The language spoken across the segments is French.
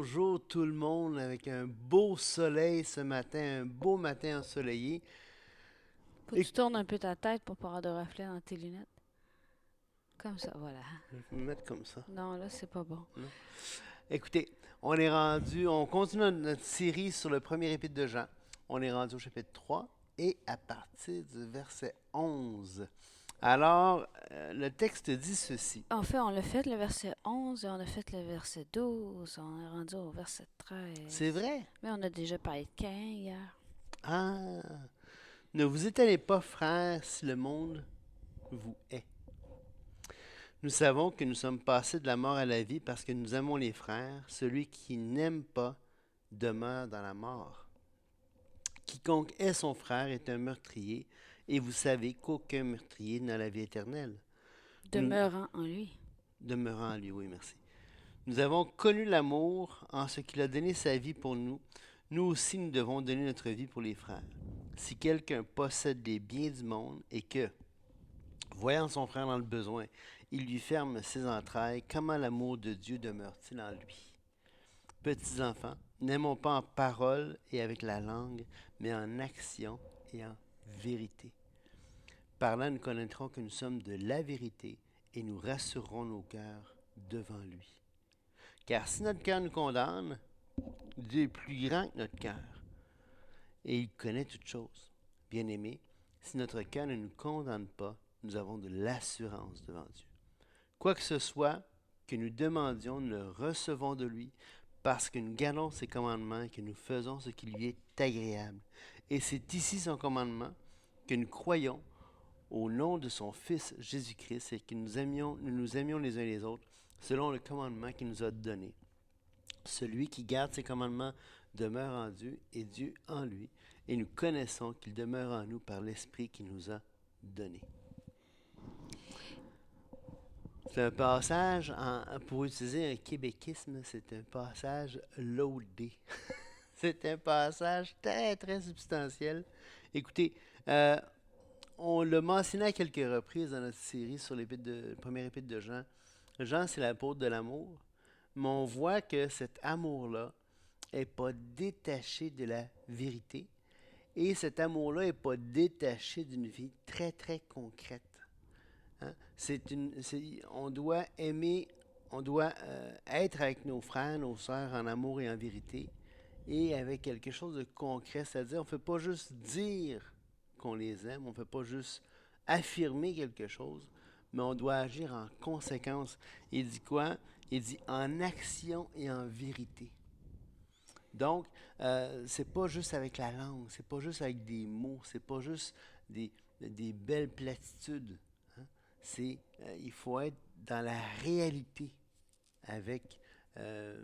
bonjour tout le monde avec un beau soleil ce matin, un beau matin ensoleillé. Faut que Et tu tournes un peu ta tête pour pas avoir de reflet dans tes lunettes. Comme ça, voilà. je vais me mettre comme ça. Non, là, c'est pas bon. Non? Écoutez, on continue notre série sur le premier épître de Jean. On est rendu au chapitre 3 et à partir du verset 11. Alors, le texte dit ceci. En fait, on l'a fait le verset 11 et on a fait le verset 12. On est rendu au verset C'est 13. vrai? Mais on a déjà parlé de Cain hier. Ah! Ne vous étonnez pas, frères, si le monde vous hait. Nous savons que nous sommes passés de la mort à la vie parce que nous aimons les frères. Celui qui n'aime pas demeure dans la mort. Quiconque hait son frère est un meurtrier, et vous savez qu'aucun meurtrier n'a la vie éternelle. Nous Demeurant en lui. demeurons en lui, oui, merci. Nous avons connu l'amour en ce qu'il a donné sa vie pour nous. Nous aussi, nous devons donner notre vie pour les frères. Si quelqu'un possède les biens du monde et que, voyant son frère dans le besoin, il lui ferme ses entrailles, comment l'amour de Dieu demeure-t-il en lui? Petits enfants, n'aimons pas en parole et avec la langue, mais en action et en vérité. Par là, nous connaîtrons que nous sommes de la vérité et nous rassurerons nos cœurs devant lui. Car si notre cœur nous condamne, Dieu est plus grand que notre cœur et il connaît toutes choses. Bien-aimés, si notre cœur ne nous condamne pas, nous avons de l'assurance devant Dieu. Quoi que ce soit que nous demandions, nous le recevons de lui parce que nous gardons ses commandements et que nous faisons ce qui lui est agréable. Et c'est ici son commandement que nous croyons au nom de son Fils Jésus-Christ et que nous nous aimions les uns les autres selon le commandement qu'il nous a donné. Celui qui garde ses commandements demeure en Dieu et Dieu en lui, et nous connaissons qu'il demeure en nous par l'Esprit qu'il nous a donné. C'est un passage, pour utiliser un québéquisme, c'est un passage loadé. C'est un passage très, très substantiel. Écoutez, euh, on l'a mentionné à quelques reprises dans notre série sur le premier épître de Jean. Jean, c'est l'apôtre de l'amour, mais on voit que cet amour-là n'est pas détaché de la vérité et cet amour-là n'est pas détaché d'une vie très, très concrète. Hein? On doit aimer, on doit être avec nos frères, nos sœurs en amour et en vérité et avec quelque chose de concret, c'est-à-dire on ne fait pas juste dire qu'on les aime, on ne fait pas juste affirmer quelque chose, mais on doit agir en conséquence. Il dit quoi? Il dit en action et en vérité. Donc, c'est pas juste avec la langue, c'est pas juste avec des mots, c'est pas juste des belles platitudes. Hein. Il faut être dans la réalité avec, euh,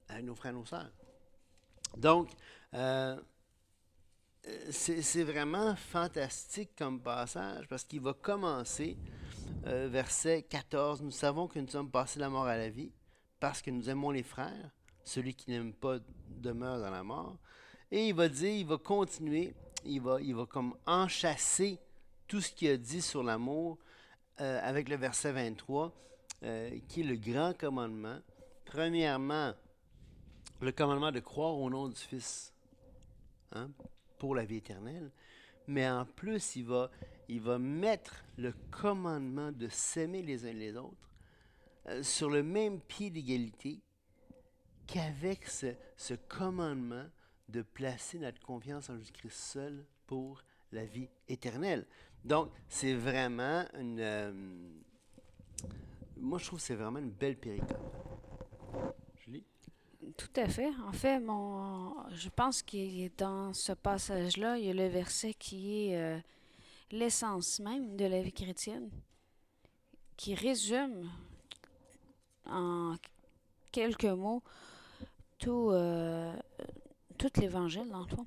avec nos frères et nos sœurs. Donc, euh, c'est vraiment fantastique comme passage parce qu'il va commencer, verset 14. Nous savons que nous sommes passés de la mort à la vie parce que nous aimons les frères. Celui qui n'aime pas demeure dans la mort. Et il va dire, il va continuer, il va comme enchasser tout ce qu'il a dit sur l'amour avec le verset 23, qui est le grand commandement. Premièrement, le commandement de croire au nom du Fils, hein, pour la vie éternelle. Mais en plus, il va mettre le commandement de s'aimer les uns les autres sur le même pied d'égalité qu'avec ce commandement de placer notre confiance en Jésus-Christ seul pour la vie éternelle. Donc, c'est vraiment moi, je trouve que c'est vraiment une belle période. Je lis. Tout à fait. En fait, je pense que dans ce passage-là, il y a le verset qui est l'essence même de la vie chrétienne, qui résume en quelques mots tout, tout l'Évangile, dans le fond.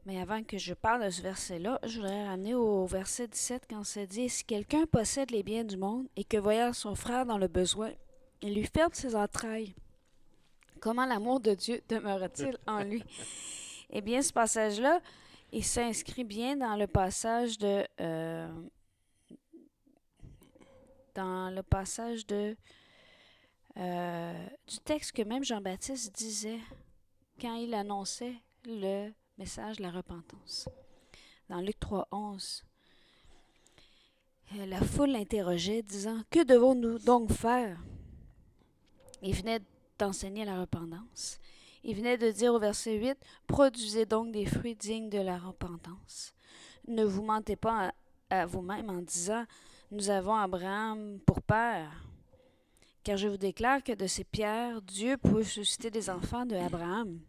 Mais avant que je parle de ce verset-là, je voudrais ramener au verset 17 quand ça dit « Si quelqu'un possède les biens du monde et que voyant son frère dans le besoin, il lui ferme ses entrailles, comment l'amour de Dieu demeure-t-il en lui? » Eh bien, ce passage-là, il s'inscrit bien dans le passage dans le passage de du texte que même Jean-Baptiste disait quand il annonçait le message de la repentance. Dans Luc 3,11, la foule l'interrogeait, disant: « Que devons-nous donc faire? » Il venait d'enseigner la repentance. Il venait de dire au verset 8, « Produisez donc des fruits dignes de la repentance. Ne vous mentez pas à vous-même en disant, « Nous avons Abraham pour père. » Car je vous déclare que de ces pierres, Dieu peut susciter des enfants de Abraham.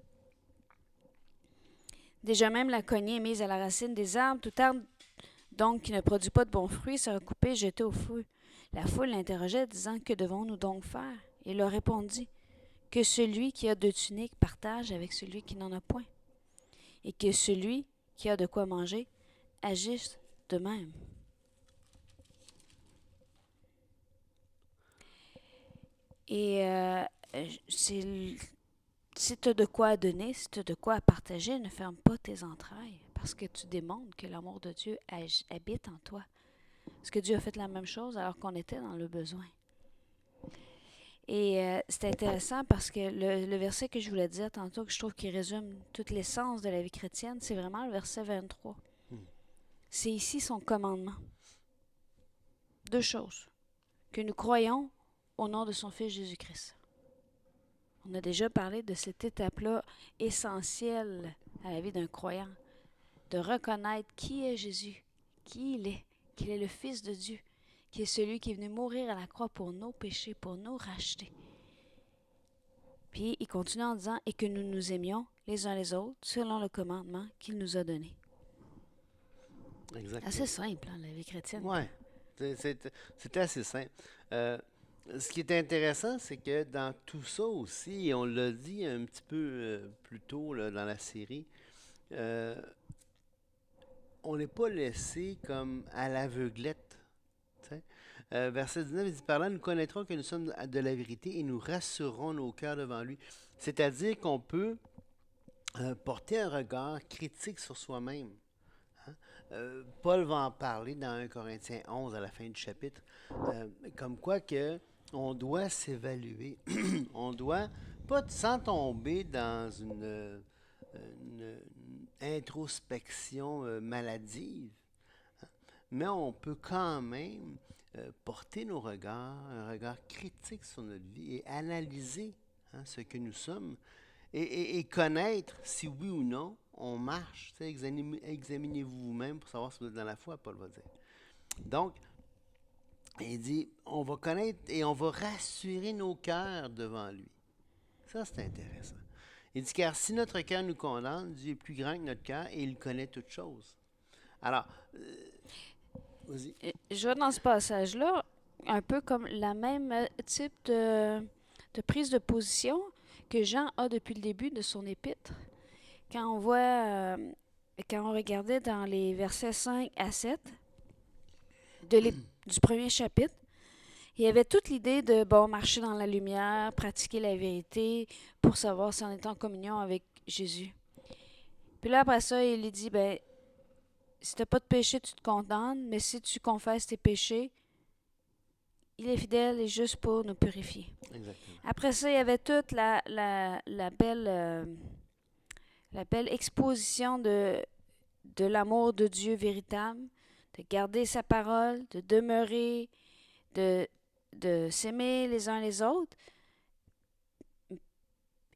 Déjà même la cognée est mise à la racine des arbres, tout arbre donc qui ne produit pas de bons fruits sera coupé et jeté au feu. La foule l'interrogeait, disant, « Que devons-nous donc faire? » Il leur répondit, « Que celui qui a 2 tuniques partage avec celui qui n'en a point, et que celui qui a de quoi manger agisse de même. » Et si tu as de quoi à donner, si tu as de quoi à partager, ne ferme pas tes entrailles, parce que tu démontres que l'amour de Dieu habite en toi. Parce que Dieu a fait la même chose alors qu'on était dans le besoin. Et c'est intéressant parce que le verset que je voulais dire tantôt, que je trouve qui résume toute l'essence de la vie chrétienne, c'est vraiment le verset 23. C'est ici son commandement. 2 choses. Que nous croyons au nom de son Fils Jésus-Christ. On a déjà parlé de cette étape-là essentielle à la vie d'un croyant. De reconnaître qui est Jésus, qui il est, qu'il est le Fils de Dieu, qui est celui qui est venu mourir à la croix pour nos péchés, pour nous racheter. Puis il continue en disant, et que nous nous aimions les uns les autres selon le commandement qu'il nous a donné. Exactement. Assez simple, hein, la vie chrétienne. Oui, c'est assez simple. Ce qui est intéressant, c'est que dans tout ça aussi, et on l'a dit un petit peu plus tôt là, dans la série, on n'est pas laissé comme à l'aveuglette. Verset 19, il dit, « Par là, nous connaîtrons que nous sommes de la vérité et nous rassurerons nos cœurs devant lui. » C'est-à-dire qu'on peut porter un regard critique sur soi-même. Paul va en parler dans 1 Corinthiens 11 à la fin du chapitre, comme quoi que on doit s'évaluer. On doit, pas sans tomber dans une introspection maladive, mais on peut quand même porter nos regards, un regard critique sur notre vie et analyser ce que nous sommes et connaître si oui ou non on marche. Examinez-vous vous-même pour savoir si vous êtes dans la foi, Paul va dire. Donc, il dit, on va connaître et on va rassurer nos cœurs devant lui. Ça, c'est intéressant. Il dit, car si notre cœur nous condamne, Dieu est plus grand que notre cœur et il connaît toutes choses. Alors, vas-y. Je vois dans ce passage-là un peu comme la même type de prise de position que Jean a depuis le début de son épître. Quand on voit, quand on regardait dans les versets 5 à 7 du premier chapitre, il y avait toute l'idée de marcher dans la lumière, pratiquer la vérité pour savoir si on est en communion avec Jésus. Puis là, après ça, il lui dit, si tu n'as pas de péché, tu te condamnes, mais si tu confesses tes péchés, il est fidèle et juste pour nous purifier. Exactement. Après ça, il y avait toute la belle exposition de l'amour de Dieu véritable, de garder sa parole, de demeurer, de s'aimer les uns les autres.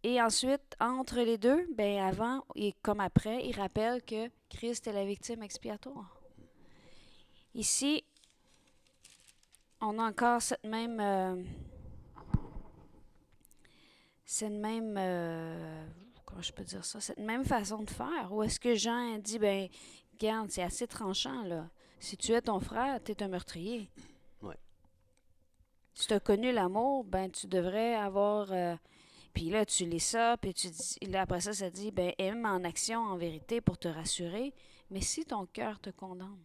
Et ensuite, entre les deux, avant et comme après, il rappelle que Christ est la victime expiatoire. Ici, on a encore cette même comment je peux dire ça, cette même façon de faire, où est-ce que Jean dit, regarde, c'est assez tranchant, là. Si tu es ton frère, tu es un meurtrier. Ouais. Si tu as connu l'amour, tu devrais avoir... puis là, tu lis ça, puis tu dis, là, après ça, ça dit, aime en action, en vérité, pour te rassurer. Mais si ton cœur te condamne,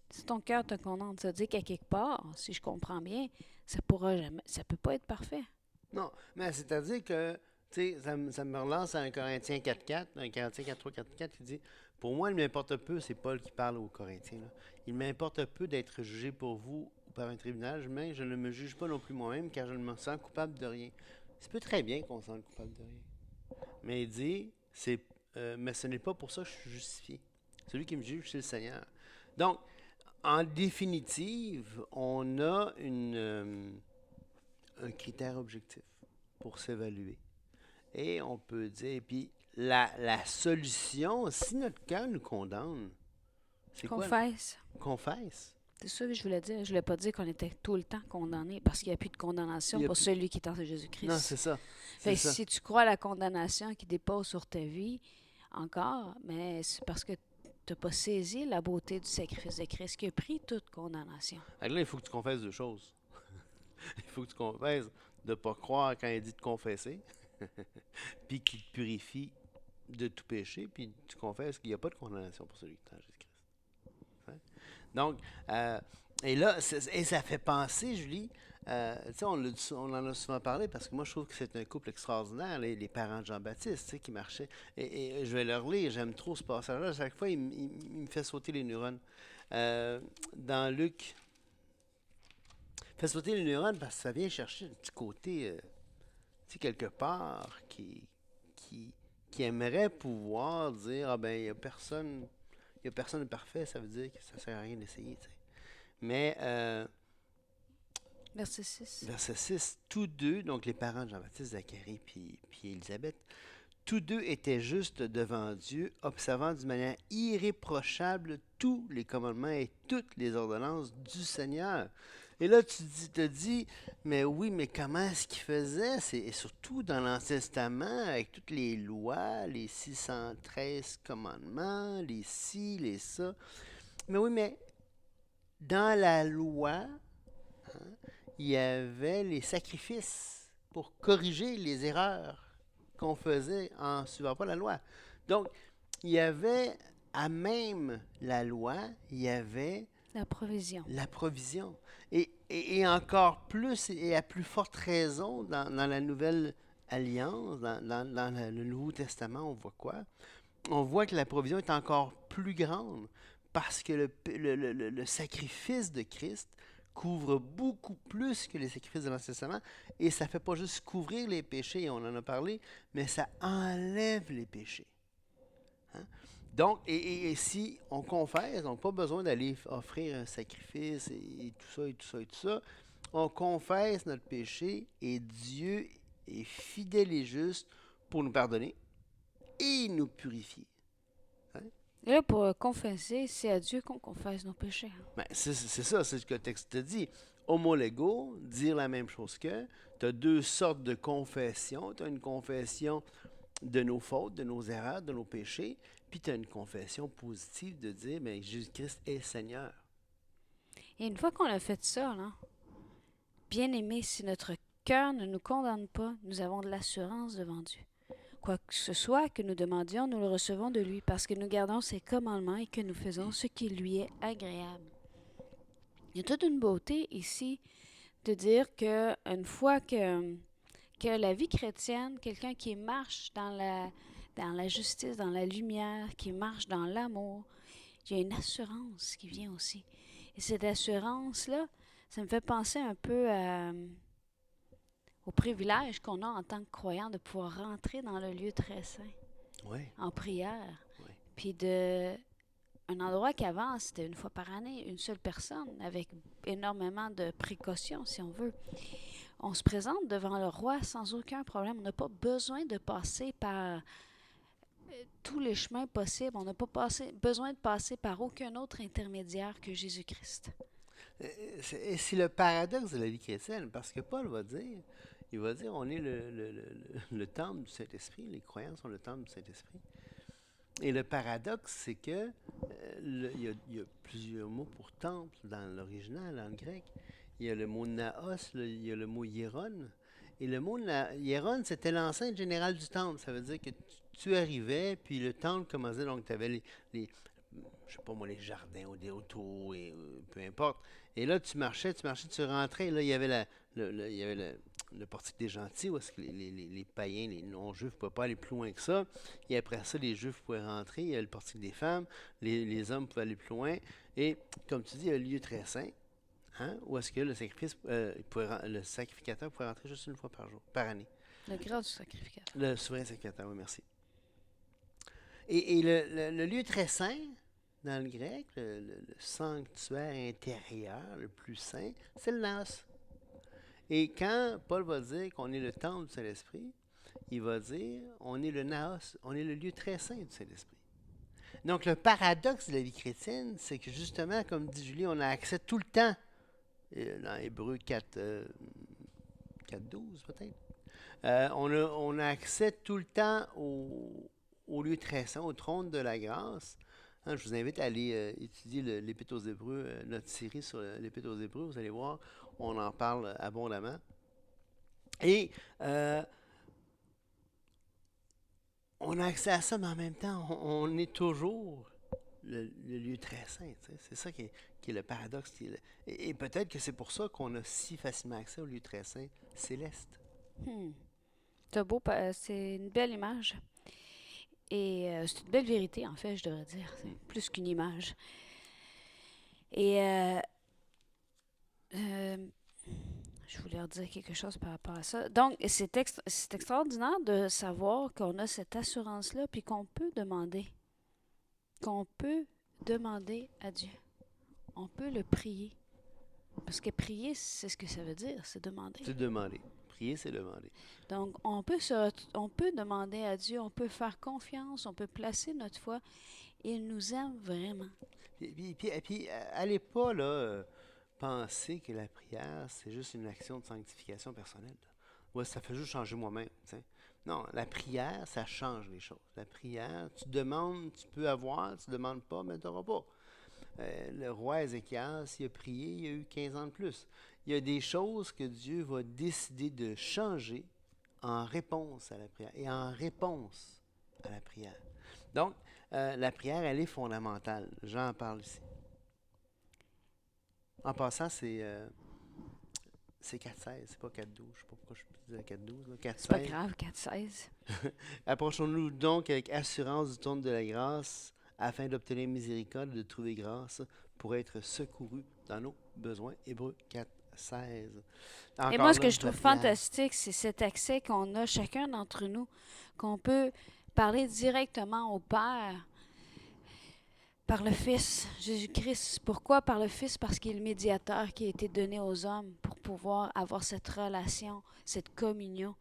ça veut dire qu'à quelque part, si je comprends bien, ça peut pas être parfait. Non, mais c'est-à-dire que, tu sais, ça me relance à 1 Corinthiens 4.4, 1 Corinthiens 4.4 qui dit, « Pour moi, il m'importe peu, c'est Paul qui parle aux Corinthiens, là, il m'importe peu d'être jugé pour vous par un tribunal, mais je ne me juge pas non plus moi-même, car je ne me sens coupable de rien. C'est peut très bien qu'on se sente coupable de rien. Mais il dit, mais ce n'est pas pour ça que je suis justifié. Celui qui me juge, c'est le Seigneur. Donc, en définitive, on a un critère objectif pour s'évaluer. Et on peut dire, puis la solution, si notre cœur nous condamne, c'est quoi? Confesse. Confesse. C'est ça que je voulais dire. Je voulais pas dire qu'on était tout le temps condamné parce qu'il n'y a plus de condamnation pour celui qui est en Jésus-Christ. Non, c'est ça. Fait si tu crois à la condamnation qui dépose sur ta vie, encore, mais c'est parce que tu n'as pas saisi la beauté du sacrifice de Christ qui a pris toute condamnation. Alors là, il faut que tu confesses deux choses. Il faut que tu confesses de ne pas croire quand il dit de confesser, puis qu'il te purifie de tout péché, puis tu confesses qu'il n'y a pas de condamnation pour celui qui est en Jésus-Christ. Hein? Donc, et là, et ça fait penser, Julie, on en a souvent parlé parce que moi, je trouve que c'est un couple extraordinaire, les parents de Jean-Baptiste, qui marchaient. Et je vais leur lire, j'aime trop ce passage-là. À chaque fois, il me fait sauter les neurones. Dans Luc, il fait sauter les neurones parce que ça vient chercher un petit côté, quelque part, qui aimerait pouvoir dire, ah ben, il n'y a personne de parfait, ça veut dire que ça ne sert à rien d'essayer, tu sais. Mais, verset 6. Verset 6, tous deux, donc les parents de Jean-Baptiste, Zacharie puis Élisabeth, tous deux étaient justes devant Dieu, observant d'une manière irréprochable tous les commandements et toutes les ordonnances du Seigneur. Et là, tu te dis, mais oui, mais comment est-ce qu'ils faisaient? Et surtout dans l'Ancien Testament, avec toutes les lois, les 613 commandements, les ci, les ça. Mais oui, mais dans la loi, il y avait les sacrifices pour corriger les erreurs qu'on faisait en ne suivant pas la loi. Donc, il y avait, à même la loi, il y avait la provision. La provision. Et encore plus, et à plus forte raison, dans la Nouvelle Alliance, dans le Nouveau Testament, on voit quoi? On voit que la provision est encore plus grande parce que le sacrifice de Christ couvre beaucoup plus que les sacrifices de l'Ancien Testament. Et ça ne fait pas juste couvrir les péchés, on en a parlé, mais ça enlève les péchés. Hein? Donc, et si on confesse, donc pas besoin d'aller offrir un sacrifice et tout ça. On confesse notre péché et Dieu est fidèle et juste pour nous pardonner et nous purifier. Hein? Et là, pour confesser, c'est à Dieu qu'on confesse nos péchés. Ben, c'est ça, c'est ce que le texte te dit. Homolego, dire la même chose que. Tu as deux sortes de confession. Tu as une confession de nos fautes, de nos erreurs, de nos péchés. Puis tu as une confession positive de dire, mais Jésus-Christ est Seigneur. Et une fois qu'on a fait ça, là, bien aimé, si notre cœur ne nous condamne pas, nous avons de l'assurance devant Dieu. Quoi que ce soit que nous demandions, nous le recevons de lui, parce que nous gardons ses commandements et que nous faisons ce qui lui est agréable. Il y a toute une beauté ici de dire qu'une fois que la vie chrétienne, quelqu'un qui marche dans la justice, dans la lumière, qui marche dans l'amour, il y a une assurance qui vient aussi. Et cette assurance-là, ça me fait penser un peu au privilège qu'on a en tant que croyant de pouvoir rentrer dans le lieu très saint, en prière. Puis un endroit qu'avant, c'était une fois par année, une seule personne, avec énormément de précautions, si on veut. On se présente devant le roi sans aucun problème. On n'a pas besoin de passer par tous les chemins possibles. On n'a pas besoin de passer par aucun autre intermédiaire que Jésus-Christ. Et c'est le paradoxe de la vie chrétienne, parce que Paul va dire, on est le temple du Saint-Esprit, les croyants sont le temple du Saint-Esprit. Et le paradoxe, c'est que il y a plusieurs mots pour temple dans l'original, dans le grec. Il y a le mot naos, il y a le mot hieron. Et le mot hieron, c'était l'enceinte générale du temple. Ça veut dire que tu arrivais, puis le temple commençait, donc tu avais les je sais pas moi, les jardins ou des autour, et peu importe. Et là, tu marchais, tu rentrais, et là, il y avait le portique des gentils, où est-ce que les païens, les non-juifs ne pouvaient pas aller plus loin que ça. Et après ça, les juifs pouvaient rentrer, il y avait le portique des femmes, les hommes pouvaient aller plus loin. Et, comme tu dis, il y a un lieu très saint. Hein? Ou est-ce que le sacrifice, le sacrificateur pourrait rentrer juste une fois par jour, par année? Le grade du sacrificateur. Le souverain sacrificateur, oui, merci. Et le lieu très saint, dans le grec, le sanctuaire intérieur, le plus saint, c'est le naos. Et quand Paul va dire qu'on est le temple du Saint-Esprit, il va dire on est le naos, on est le lieu très saint du Saint-Esprit. Donc le paradoxe de la vie chrétienne, c'est que justement, comme dit Julie, on a accès tout le temps, dans Hébreux 4, 4.12 peut-être, on a accès tout le temps au lieu très saint, au trône de la grâce. Hein, je vous invite à aller étudier l'Épître aux Hébreux, notre série sur l'Épître aux Hébreux. Vous allez voir, on en parle abondamment. Et on a accès à ça, mais en même temps, on est toujours le lieu très saint. C'est ça qui est le paradoxe. Et peut-être que c'est pour ça qu'on a si facilement accès au lieu très saint céleste. C'est beau, c'est une belle image. Et c'est une belle vérité, en fait, je devrais dire. C'est plus qu'une image. Et je voulais redire quelque chose par rapport à ça. Donc, c'est extraordinaire de savoir qu'on a cette assurance-là, puis qu'on peut demander. Qu'on peut demander à Dieu. On peut le prier. Parce que prier, c'est ce que ça veut dire, c'est demander. C'est demander. Prier, c'est demander. Donc, on peut demander à Dieu, on peut faire confiance, on peut placer notre foi. Il nous aime vraiment. Puis allez pas là, penser que la prière, c'est juste une action de sanctification personnelle. Ouais, ça fait juste changer moi-même. T'sais. Non, la prière, ça change les choses. La prière, tu demandes, tu peux avoir, tu ne demandes pas, mais tu n'auras pas. Le roi Ézéchias, s'il a prié, il a eu 15 ans de plus. Il y a des choses que Dieu va décider de changer en réponse à la prière et en réponse à la prière. Donc, la prière, elle est fondamentale. J'en parle ici. En passant, c'est 4.16, c'est pas 4.12. Je ne sais pas pourquoi je disais 4.12. 4.16. C'est pas grave, 4.16. Approchons-nous donc avec assurance du trône de la grâce afin d'obtenir miséricorde et de trouver grâce pour être secouru dans nos besoins. Hébreux 4.16. Et moi, ce que je trouve fantastique, c'est cet accès qu'on a, chacun d'entre nous, qu'on peut parler directement au Père par le Fils, Jésus-Christ. Pourquoi par le Fils? Parce qu'il est le médiateur qui a été donné aux hommes pour pouvoir avoir cette relation, cette communion.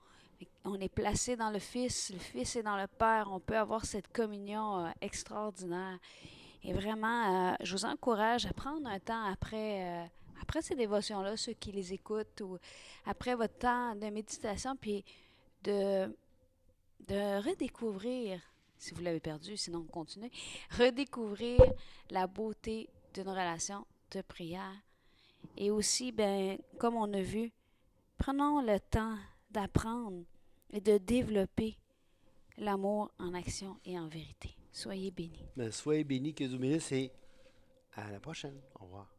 On est placé dans le Fils est dans le Père. On peut avoir cette communion extraordinaire. Et vraiment, je vous encourage à prendre un temps après ces dévotions-là, ceux qui les écoutent, ou après votre temps de méditation, puis de redécouvrir, si vous l'avez perdu, sinon continuez, redécouvrir la beauté d'une relation de prière. Et aussi, ben, comme on a vu, prenons le temps d'apprendre et de développer l'amour en action et en vérité. Soyez bénis. Soyez bénis, que Dieu vous bénisse et à la prochaine. Au revoir.